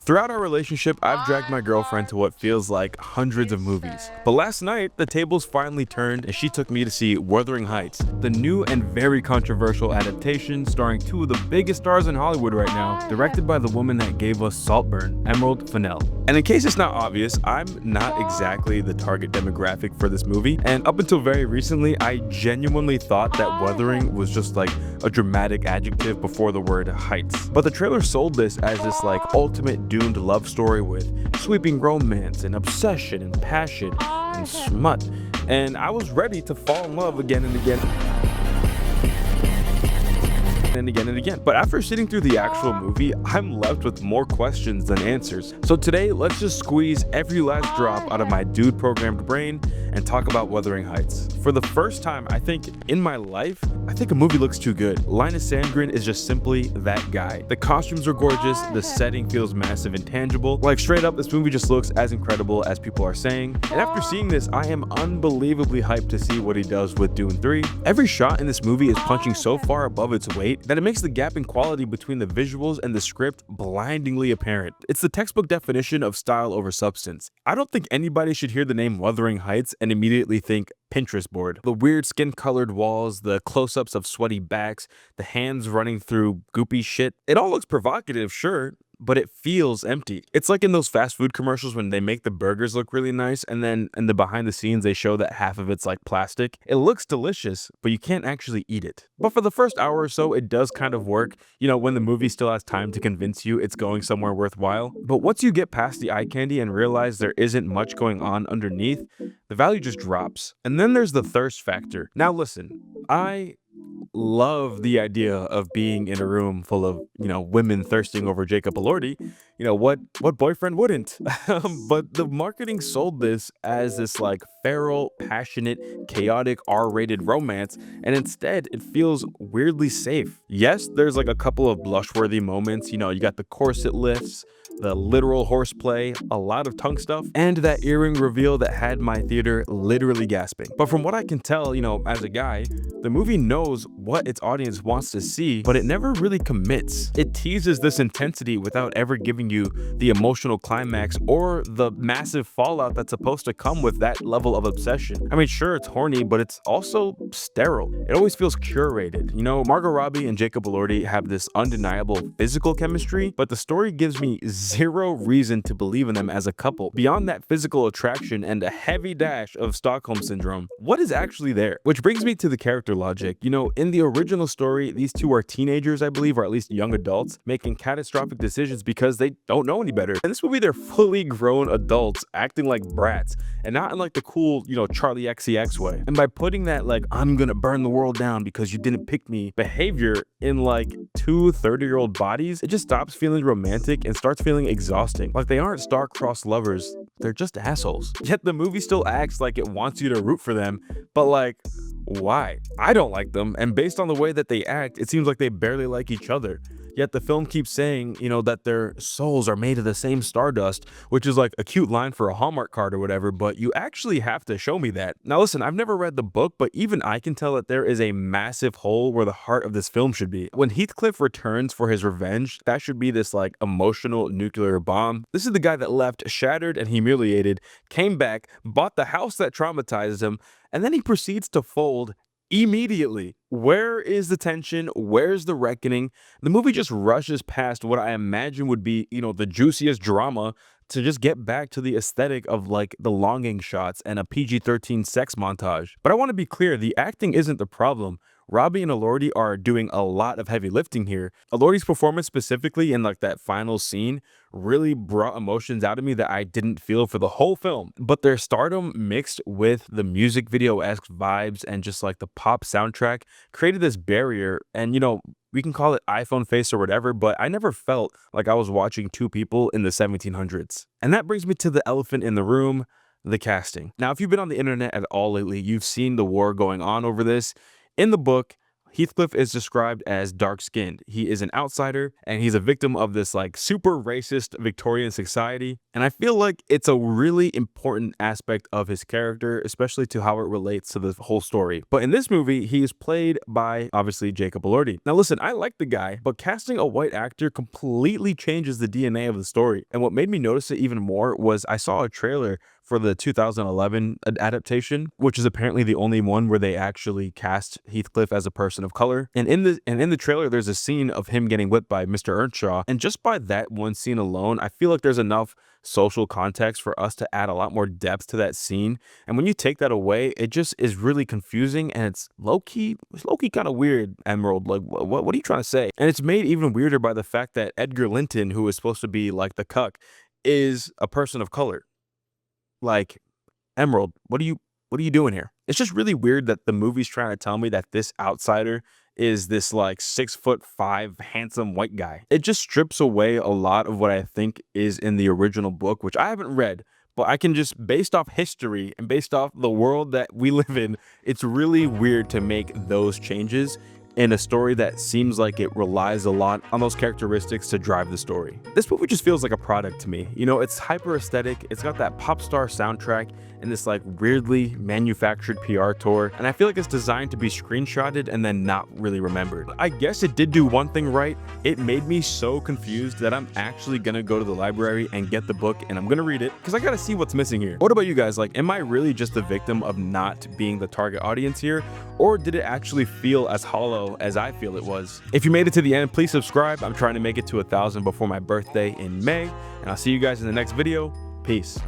Throughout our relationship, I've dragged my girlfriend to what feels like hundreds of movies. But last night, the tables finally turned and she took me to see Wuthering Heights, the new and very controversial adaptation starring two of the biggest stars in Hollywood right now, directed by the woman that gave us Saltburn, Emerald Fennell. And in case it's not obvious, I'm not exactly the target demographic for this movie, and up until very recently, I genuinely thought that Wuthering was just like a dramatic adjective before the word heights. But the trailer sold this as this like ultimate doomed love story with sweeping romance and obsession and passion and smut, and I was ready to fall in love again and again and again and again. But after sitting through the actual movie, I'm left with more questions than answers. So today, let's just squeeze every last drop out of my dude-programmed brain and talk about Wuthering Heights. For the first time, I think, in my life, I think a movie looks too good. Linus Sandgren is just simply that guy. The costumes are gorgeous, the setting feels massive and tangible. Like straight up, this movie just looks as incredible as people are saying. And after seeing this, I am unbelievably hyped to see what he does with Dune 3. Every shot in this movie is punching so far above its weight that it makes the gap in quality between the visuals and the script blindingly apparent. It's the textbook definition of style over substance. I don't think anybody should hear the name Wuthering Heights and immediately think Pinterest board. The weird skin-colored walls, the close-ups of sweaty backs, the hands running through goopy shit. It all looks provocative, sure, but it feels empty. It's like in those fast food commercials when they make the burgers look really nice and then in the behind the scenes they show that half of it's like plastic. It looks delicious, but you can't actually eat it. But for the first hour or so, it does kind of work, you know, when the movie still has time to convince you it's going somewhere worthwhile. But once you get past the eye candy and realize there isn't much going on underneath, the value just drops. And then there's the thirst factor. Now listen, I love the idea of being in a room full of, you know, women thirsting over Jacob Elordi. You know, what boyfriend wouldn't? But the marketing sold this as this like feral, passionate, chaotic R-rated romance, and instead it feels weirdly safe. Yes, there's like a couple of blush-worthy moments. You know, you got the corset lifts, the literal horseplay, a lot of tongue stuff, and that earring reveal that had my theater literally gasping. But from what I can tell, you know, as a guy, the movie knows what its audience wants to see, but it never really commits. It teases this intensity without ever giving you the emotional climax or the massive fallout that's supposed to come with that level of obsession. I mean, sure, it's horny, but it's also sterile. It always feels curated. You know, Margot Robbie and Jacob Elordi have this undeniable physical chemistry, but the story gives me zero reason to believe in them as a couple. Beyond that physical attraction and a heavy dash of Stockholm Syndrome, what is actually there? Which brings me to the character logic. You know, in the original story, these two are teenagers, I believe, or at least young adults, making catastrophic decisions because they don't know any better. In this movie, they're fully grown adults acting like brats, and not in like the cool, you know, Charlie XCX way. And by putting that like, I'm gonna burn the world down because you didn't pick me behavior in like two 30-year-old bodies, it just stops feeling romantic and starts feeling exhausting. Like they aren't star-crossed lovers, they're just assholes. Yet the movie still acts like it wants you to root for them, but like, why? I don't like them, and based on the way that they act, it seems like they barely like each other. Yet the film keeps saying, you know, that their souls are made of the same stardust, which is like a cute line for a Hallmark card or whatever, but you actually have to show me that. Now listen, I've never read the book, but even I can tell that there is a massive hole where the heart of this film should be. When Heathcliff returns for his revenge, that should be this like emotional nuclear bomb. This is the guy that left shattered and humiliated, came back, bought the house that traumatized him, and then he proceeds to fold immediately. Where is the tension? Where's the reckoning? The movie just rushes past what I imagine would be, you know, the juiciest drama to just get back to the aesthetic of like the longing shots and a PG-13 sex montage. But I want to be clear, the acting isn't the problem. Robbie and Elordi are doing a lot of heavy lifting here. Elordi's performance specifically in like that final scene really brought emotions out of me that I didn't feel for the whole film. But their stardom mixed with the music video-esque vibes and just like the pop soundtrack created this barrier. And you know, we can call it iPhone face or whatever, but I never felt like I was watching two people in the 1700s. And that brings me to the elephant in the room, the casting. Now, if you've been on the internet at all lately, you've seen the war going on over this. In the book, Heathcliff is described as dark-skinned. He is an outsider, and he's a victim of this like super racist Victorian society. And I feel like it's a really important aspect of his character, especially to how it relates to the whole story. But in this movie, he is played by, obviously, Jacob Elordi. Now listen, I like the guy, but casting a white actor completely changes the DNA of the story. And what made me notice it even more was I saw a trailer for the 2011 adaptation, which is apparently the only one where they actually cast Heathcliff as a person of color. And in the trailer, there's a scene of him getting whipped by Mr. Earnshaw. And just by that one scene alone, I feel like there's enough social context for us to add a lot more depth to that scene. And when you take that away, it just is really confusing, and it's low-key kind of weird, Emerald. Like, what are you trying to say? And it's made even weirder by the fact that Edgar Linton, who is supposed to be like the cuck, is a person of color. Like, Emerald, what are you doing here? It's just really weird that the movie's trying to tell me that this outsider is this like 6'5" handsome white guy. It just strips away a lot of what I think is in the original book, which I haven't read, but I can just, based off history and based off the world that we live in, it's really weird to make those changes in a story that seems like it relies a lot on those characteristics to drive the story. This movie just feels like a product to me. You know, it's hyper aesthetic, it's got that pop star soundtrack and this like weirdly manufactured PR tour, and I feel like it's designed to be screenshotted and then not really remembered. I guess it did do one thing right. It made me so confused that I'm actually gonna go to the library and get the book, and I'm gonna read it because I gotta see what's missing here. What about you guys? Like, am I really just the victim of not being the target audience here, or did it actually feel as hollow as I feel it was? If you made it to the end, please subscribe. I'm trying to make it to 1,000 before my birthday in May, and I'll see you guys in the next video. Peace.